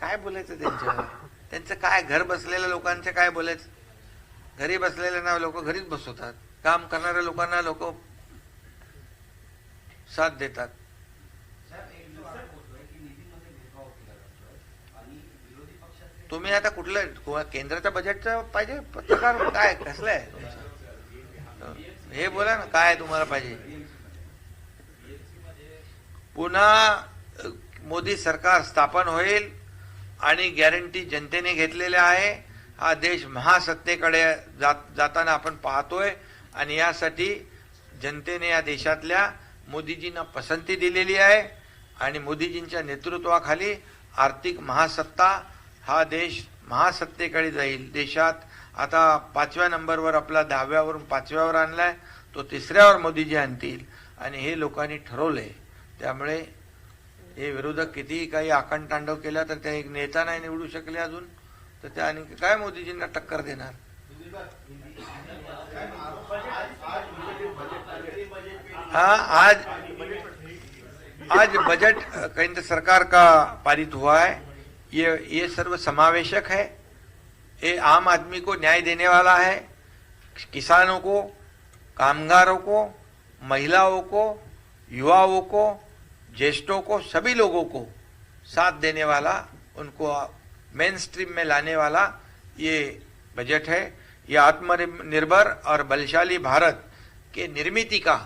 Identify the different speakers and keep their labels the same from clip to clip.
Speaker 1: काय बोलायचं त्यांच्यावर? त्यांचं काय, घर बसलेल्या लोकांचे काय बोलायचं? घरी बसलेल्या लोक घरीच बसवतात, काम करणाऱ्या लोकांना लोक साथ देतात. तुम्ही आता कुठलं केंद्राच्या बजेटचं पाहिजे पत्रकार काय कसलं आहे तुमचं? हे बोला ना, काय तुम्हाला पाहिजे? पुन्हा मोदी सरकार स्थापन होईल आणि गॅरंटी जनतेने घेतलेल्या आहे. हा देश महासत्तेकडे जाताना आपण पाहतोय आणि यासाठी जनतेने या देशातल्या मोदीजींना पसंती दिलेली आहे आणि मोदीजींच्या नेतृत्वाखाली आर्थिक महासत्ता हा देश महासत्तेकडे जाईल. देशात आता 5व्या नंबरवर आपला 10व्यावरून 5व्यावर आणलाय, तो 3ऱ्यावर मोदीजी आणतील आणि हे लोकांनी ठरवलंय. त्यामुळे हे विरोधक कितीही काही आकांडतांडव केला तर ते एक नेता नाही निवडू शकले अजून, तर त्या आणि काय मोदीजींना टक्कर देणार? हाँ, आज बजट केंद्र सरकार का पारित हुआ है. ये सर्व समावेशक है. ये आम आदमी को न्याय देने वाला है, किसानों को, कामगारों को, महिलाओं को, युवाओं को, ज्येष्ठों को, सभी लोगों को साथ देने वाला, उनको मेन स्ट्रीम में लाने वाला ये बजट है. ये आत्मनिर्भर और बलशाली भारत के निर्मिति का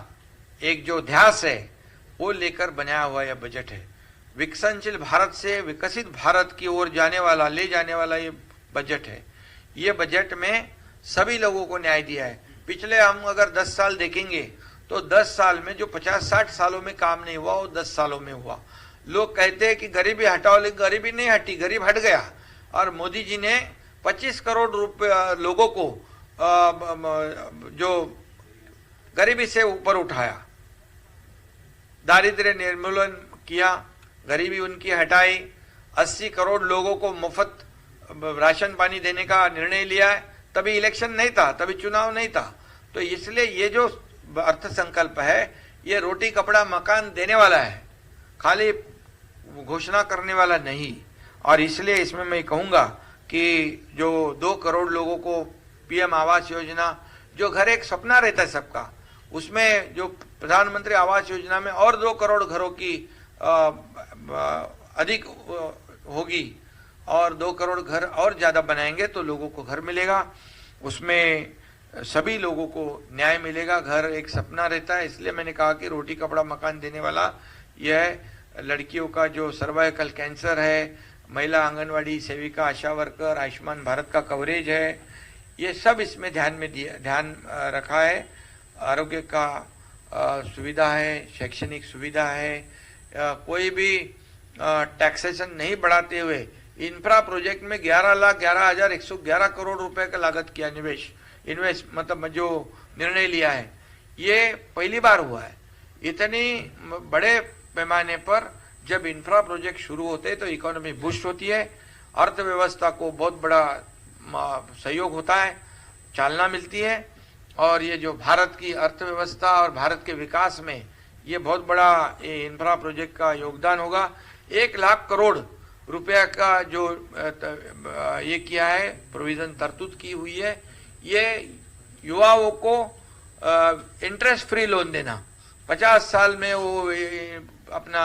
Speaker 1: एक जो ध्यास है वो लेकर बनाया हुआ यह बजट है. विकसनशील भारत से विकसित भारत की ओर ले जाने वाला ये बजट है. ये बजट में सभी लोगों को न्याय दिया है. पिछले हम अगर 10 साल देखेंगे तो 10 साल में जो 50-60 सालों में काम नहीं हुआ वो 10 सालों में हुआ. लोग कहते हैं कि गरीबी हटाओ, लेकिन गरीबी नहीं हटी, गरीब हट गया. और मोदी जी ने 25 करोड़ रुपए लोगों को जो गरीबी से ऊपर उठाया, दारिद्र्य निर्मूलन किया, गरीबी उनकी हटाई. 80 करोड़ लोगों को मुफ्त राशन पानी देने का निर्णय लिया है. तभी इलेक्शन नहीं था, तभी चुनाव नहीं था. तो इसलिए ये जो अर्थ संकल्प है ये रोटी कपड़ा मकान देने वाला है, खाली घोषणा करने वाला नहीं. और इसलिए इसमें मैं कहूँगा कि जो 2 करोड़ लोगों को पीएम आवास योजना, जो घर एक सपना रहता है सबका, उसमें जो प्रधानमंत्री आवास योजना में और 2 करोड़ घरों की अधिक होगी और 2 करोड़ घर और ज्यादा बनाएंगे तो लोगों को घर मिलेगा. उसमें सभी लोगों को न्याय मिलेगा. घर एक सपना रहता है, इसलिए मैंने कहा कि रोटी कपड़ा मकान देने वाला यह लड़कियों का जो सर्वाइकल कैंसर है, महिला आंगनवाड़ी सेविका, आशा वर्कर, आयुष्मान भारत का कवरेज है, ये सब इसमें ध्यान रखा है. आरोग्य का सुविधा है, शैक्षणिक सुविधा है. कोई भी टैक्सेशन नहीं बढ़ाते हुए इंफ्रा प्रोजेक्ट में 11,11,111 करोड़ रुपए का लागत किया. इन्वेस्ट मतलब जो निर्णय लिया है ये पहली बार हुआ है. इतनी बड़े पैमाने पर जब इंफ्रा प्रोजेक्ट शुरू होते हैं तो इकोनॉमी बूस्ट होती है, अर्थव्यवस्था को बहुत बड़ा सहयोग होता है, चालना मिलती है. और ये जो भारत की अर्थव्यवस्था और भारत के विकास में ये बहुत बड़ा इंफ्रा प्रोजेक्ट का योगदान होगा. 1 लाख करोड़ रुपया का जो ये किया है, प्रोविजन तरतूद की हुई है. ये युवाओं को इंटरेस्ट फ्री लोन देना, 50 साल में वो अपना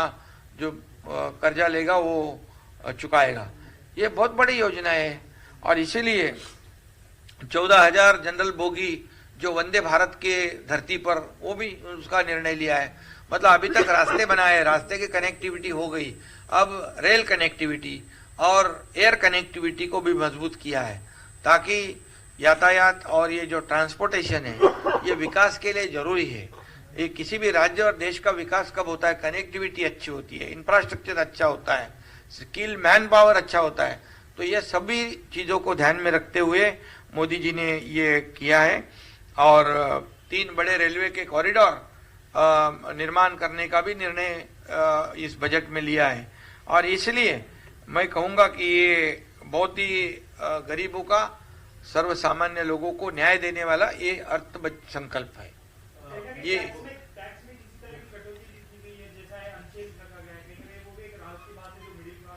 Speaker 1: जो कर्जा लेगा वो चुकाएगा. ये बहुत बड़ी योजना है. और इसीलिए 14,000 जनरल बोगी जो वंदे भारत के धरती पर, वो भी उसका निर्णय लिया है. मतलब अभी तक रास्ते बनाए, रास्ते की कनेक्टिविटी हो गई, अब रेल कनेक्टिविटी और एयर कनेक्टिविटी को भी मजबूत किया है, ताकि यातायात और ये जो ट्रांसपोर्टेशन है ये विकास के लिए जरूरी है. ये किसी भी राज्य और देश का विकास कब होता है? कनेक्टिविटी अच्छी होती है, इंफ्रास्ट्रक्चर अच्छा होता है, स्किल मैन पावर अच्छा होता है. तो ये सभी चीजों को ध्यान में रखते हुए मोदी जी ने ये किया है. और 3 बड़े रेलवे के कॉरिडोर निर्माण करने का भी निर्णय इस बजट में लिया है. और इसलिए मैं कहूँगा कि ये बहुत ही गरीबों का, सर्वसामान्य लोगों को न्याय देने वाला ये अर्थ संकल्प है. ये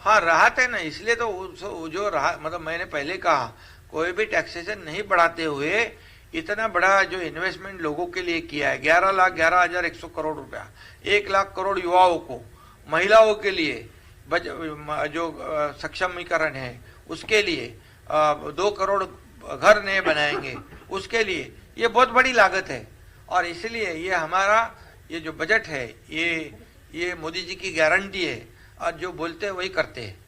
Speaker 1: हाँ राहत है ना, इसलिए तो जो राहत, मतलब मैंने पहले कहा कोई भी टैक्सेशन नहीं बढ़ाते हुए इतना बड़ा जो इन्वेस्टमेंट लोगों के लिए किया है, 11,11,100 करोड़ रुपया, 1 लाख करोड़ युवाओं को, महिलाओं के लिए जो सक्षमीकरण है उसके लिए, 2 करोड़ घर नए बनाएंगे उसके लिए, ये बहुत बड़ी लागत है। और इसलिए ये हमारा ये जो बजट है ये मोदी जी की गारंटी है, और जो बोलते हैं वही करते हैं।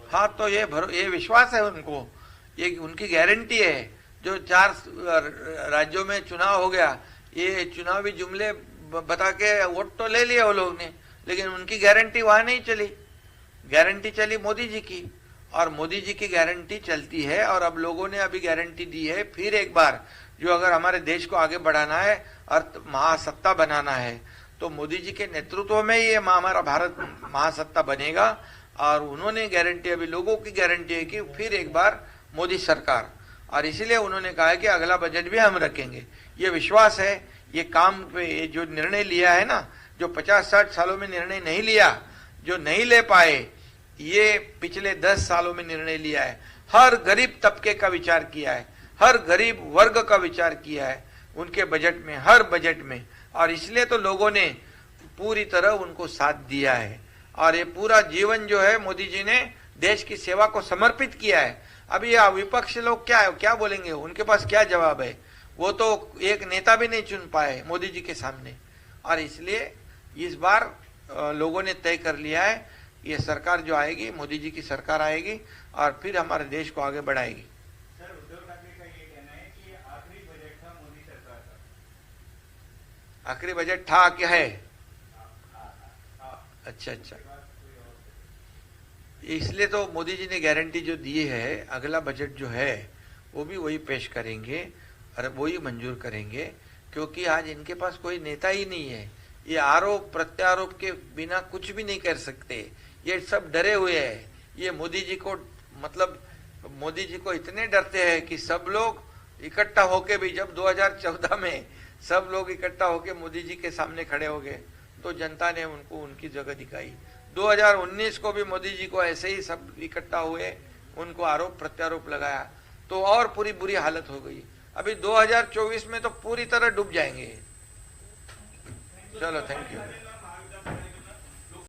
Speaker 1: हाँ तो ये विश्वास है उनको, ये उनकी गारंटी है। जो 4 राज्यों में चुनाव हो गया, ये चुनावी जुमले बता के वोट तो ले लिया वो लोग ने, लेकिन उनकी गारंटी वहां नहीं चली। गारंटी चली मोदी जी की, और मोदी जी की गारंटी चलती है। और अब लोगों ने अभी गारंटी दी है फिर एक बार, जो अगर हमारे देश को आगे बढ़ाना है और महासत्ता बनाना है तो मोदी जी के नेतृत्व में ये हमारा भारत महासत्ता बनेगा। और उन्होंने गारंटी, अभी लोगों की गारंटी है कि फिर एक बार मोदी सरकार, और इसीलिए उन्होंने कहा है कि अगला बजट भी हम रखेंगे। ये विश्वास है, ये काम पे ये जो निर्णय लिया है ना, जो 50-60 सालों में निर्णय नहीं लिया, जो नहीं ले पाए, ये पिछले 10 सालों में निर्णय लिया है। हर गरीब तबके का विचार किया है, हर गरीब वर्ग का विचार किया है उनके बजट में, हर बजट में। और इसलिए तो लोगों ने पूरी तरह उनको साथ दिया है, और ये पूरा जीवन जो है मोदी जी ने देश की सेवा को समर्पित किया है। अभी विपक्ष लोग क्या बोलेंगे, उनके पास क्या जवाब है? वो तो एक नेता भी नहीं चुन पाए मोदी जी के सामने। और इसलिए इस बार लोगों ने तय कर लिया है, ये सरकार जो आएगी, मोदी जी की सरकार आएगी और फिर हमारे देश को आगे बढ़ाएगी।
Speaker 2: सर, उद्धव ठाकरे का ये कहना है कि आखिरी बजट था मोदी सरकार का।
Speaker 1: आखिरी बजट था क्या है? अच्छा, इसलिए तो मोदी जी ने गारंटी जो दी है, अगला बजट जो है वो भी वही पेश करेंगे और वही मंजूर करेंगे, क्योंकि आज इनके पास कोई नेता ही नहीं है। ये आरोप प्रत्यारोप के बिना कुछ भी नहीं कर सकते, ये सब डरे हुए हैं। ये मोदी जी को, मतलब मोदी जी को इतने डरते हैं कि सब लोग इकट्ठा होके भी, जब 2014 में सब लोग इकट्ठा होके मोदी जी के सामने खड़े हो गए तो जनता ने उनको उनकी जगह दिखाई। 2019 को भी मोदी जी को ऐसे ही सब इकट्ठा हुए, उनको आरोप प्रत्यारोप लगाया तो और पूरी बुरी हालत हो गई। अभी 2024 में तो पूरी तरह डूब जाएंगे। चलो, थैंक यू।